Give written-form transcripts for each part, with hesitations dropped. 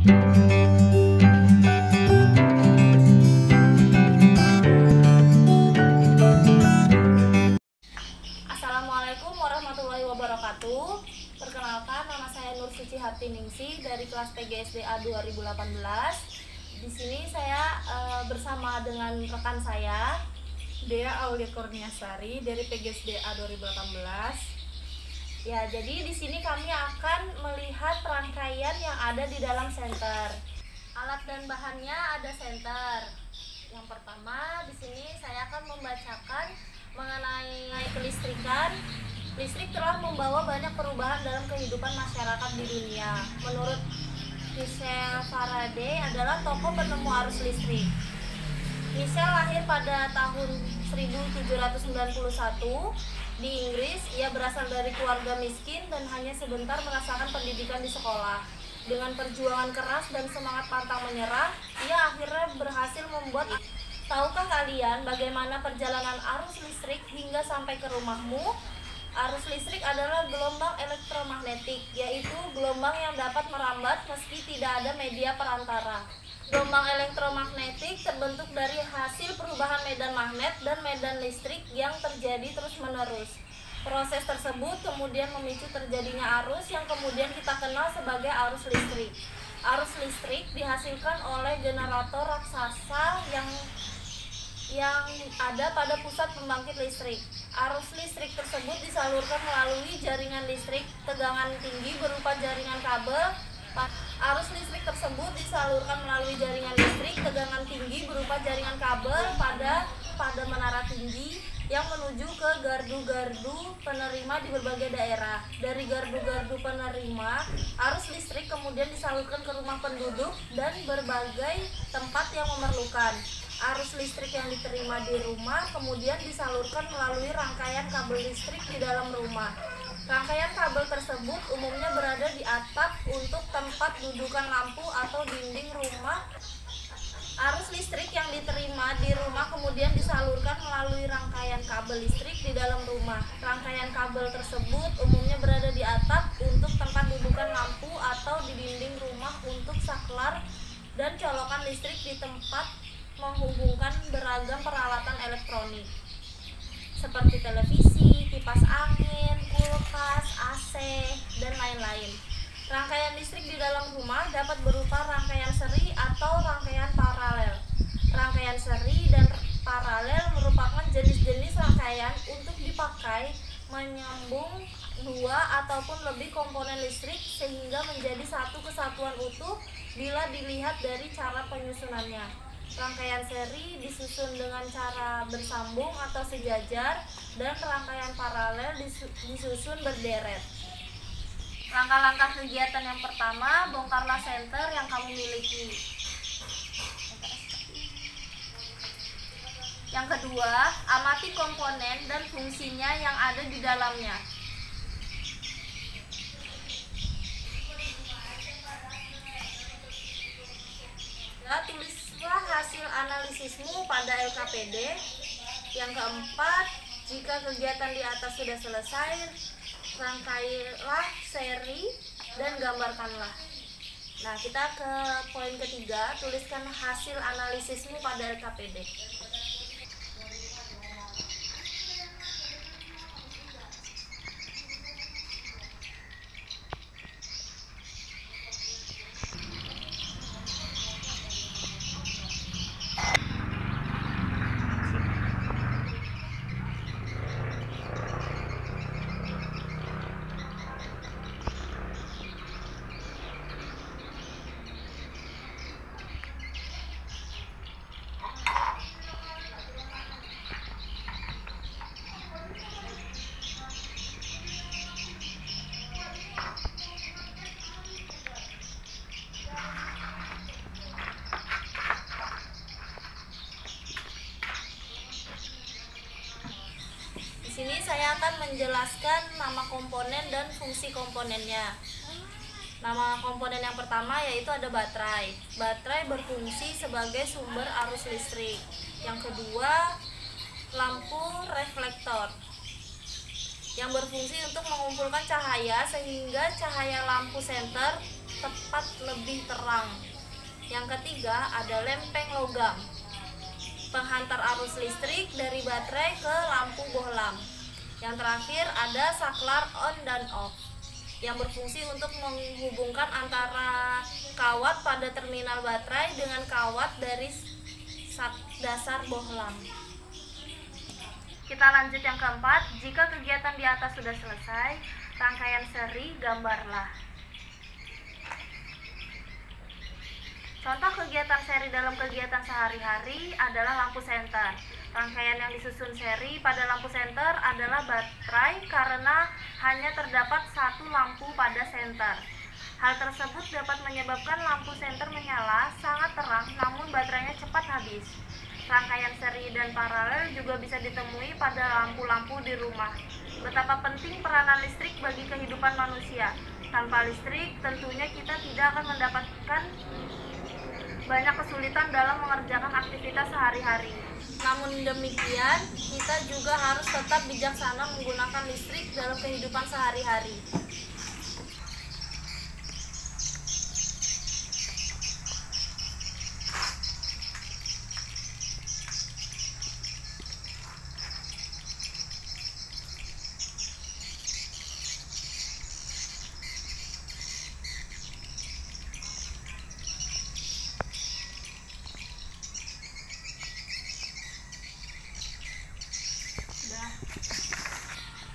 Assalamualaikum warahmatullahi wabarakatuh. Perkenalkan, nama saya Nur Suci Hartiningsih dari kelas PGSDA 2018. Di sini saya bersama dengan rekan saya Dea Aulia Kurniasari dari PGSDA 2018. Ya, jadi di sini kami akan melihat rangkaian yang ada di dalam senter. Alat dan bahannya ada senter. Yang pertama, di sini saya akan membacakan mengenai kelistrikan. Listrik telah membawa banyak perubahan dalam kehidupan masyarakat di dunia. Menurut Michel Faraday adalah tokoh penemu arus listrik. Michel lahir pada tahun 1791 di Inggris. Ia berasal dari keluarga miskin dan hanya sebentar merasakan pendidikan di sekolah. Dengan perjuangan keras dan semangat pantang menyerah, ia akhirnya berhasil membuat. Tahukah kalian bagaimana perjalanan arus listrik hingga sampai ke rumahmu? Arus listrik adalah gelombang elektromagnetik, yaitu gelombang yang dapat merambat meski tidak ada media perantara. Gelombang elektromagnetik terbentuk dari hasil perubahan medan magnet dan medan listrik yang terjadi terus-menerus. Proses tersebut kemudian memicu terjadinya arus yang kemudian kita kenal sebagai arus listrik. Arus listrik dihasilkan oleh generator raksasa yang ada pada pusat pembangkit listrik. Arus listrik tersebut disalurkan melalui jaringan listrik tegangan tinggi berupa jaringan kabel. Arus listrik tersebut disalurkan melalui jaringan listrik tegangan tinggi berupa jaringan kabel pada menara tinggi yang menuju ke gardu-gardu penerima di berbagai daerah. Dari gardu-gardu penerima, arus listrik kemudian disalurkan ke rumah penduduk dan berbagai tempat yang memerlukan. Arus listrik yang diterima di rumah kemudian disalurkan melalui rangkaian kabel listrik di dalam rumah. Rangkaian kabel tersebut umumnya berada di atap untuk tempat dudukan lampu atau dinding rumah. Arus listrik yang diterima di rumah kemudian disalurkan melalui rangkaian kabel listrik di dalam rumah. Rangkaian kabel tersebut umumnya berada di atap untuk tempat dudukan lampu atau di dinding rumah untuk saklar dan colokan listrik di tempat menghubungkan beragam peralatan elektronik seperti televisi, kipas angin, kulkas, AC, dan lain-lain. Rangkaian listrik di dalam rumah dapat berupa rangkaian seri atau rangkaian paralel. Rangkaian seri dan paralel merupakan jenis-jenis rangkaian untuk dipakai menyambung dua ataupun lebih komponen listrik sehingga menjadi satu kesatuan utuh bila dilihat dari cara penyusunannya. Rangkaian seri disusun dengan cara bersambung atau sejajar dan rangkaian paralel disusun berderet. Langkah-langkah kegiatan yang pertama, bongkarlah senter yang kamu miliki. Yang kedua, amati komponen dan fungsinya yang ada di dalamnya. Tulislah hasil analisismu pada LKPD. Yang keempat, jika kegiatan di atas sudah selesai, rangkailah seri dan gambarkanlah. Nah, kita ke poin ketiga, tuliskan hasil analisismu pada LKPD. Sini saya akan menjelaskan nama komponen dan fungsi komponennya. Nama komponen yang pertama yaitu ada baterai. Baterai berfungsi sebagai sumber arus listrik. Yang kedua, lampu reflektor yang berfungsi untuk mengumpulkan cahaya sehingga cahaya lampu senter tepat lebih terang. Yang ketiga ada lempeng logam, penghantar arus listrik dari baterai ke lampu bohlam. Yang terakhir ada saklar on dan off, yang berfungsi untuk menghubungkan antara kawat pada terminal baterai dengan kawat dari dasar bohlam. Kita lanjut yang keempat. Jika kegiatan di atas sudah selesai, rangkaian seri gambarlah. Contoh kegiatan seri dalam kegiatan sehari-hari adalah lampu senter. Rangkaian yang disusun seri pada lampu senter adalah baterai karena hanya terdapat satu lampu pada senter. Hal tersebut dapat menyebabkan lampu senter menyala sangat terang namun baterainya cepat habis. Rangkaian seri dan paralel juga bisa ditemui pada lampu-lampu di rumah. Betapa penting peranan listrik bagi kehidupan manusia. Tanpa listrik tentunya kita tidak akan mendapatkan banyak kesulitan dalam mengerjakan aktivitas sehari-hari. Namun demikian, kita juga harus tetap bijaksana menggunakan listrik dalam kehidupan sehari-hari.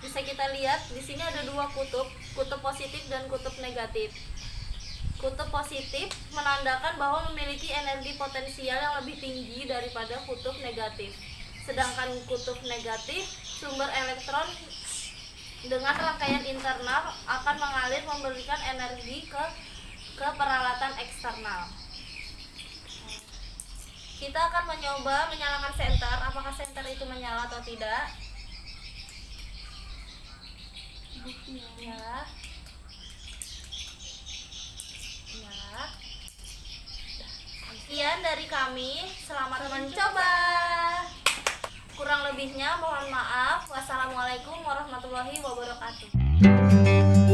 Bisa kita lihat di sini ada dua kutub positif dan kutub negatif. Kutub positif menandakan bahwa memiliki energi potensial yang lebih tinggi daripada kutub negatif. Sedangkan kutub negatif, sumber elektron dengan rangkaian internal akan mengalir memberikan energi ke peralatan eksternal. Kita akan mencoba menyalakan senter. Apakah senter itu menyala atau tidak? Ya. Sekian dari kami. Selamat mencoba. Kurang lebihnya mohon maaf. Wassalamualaikum warahmatullahi wabarakatuh.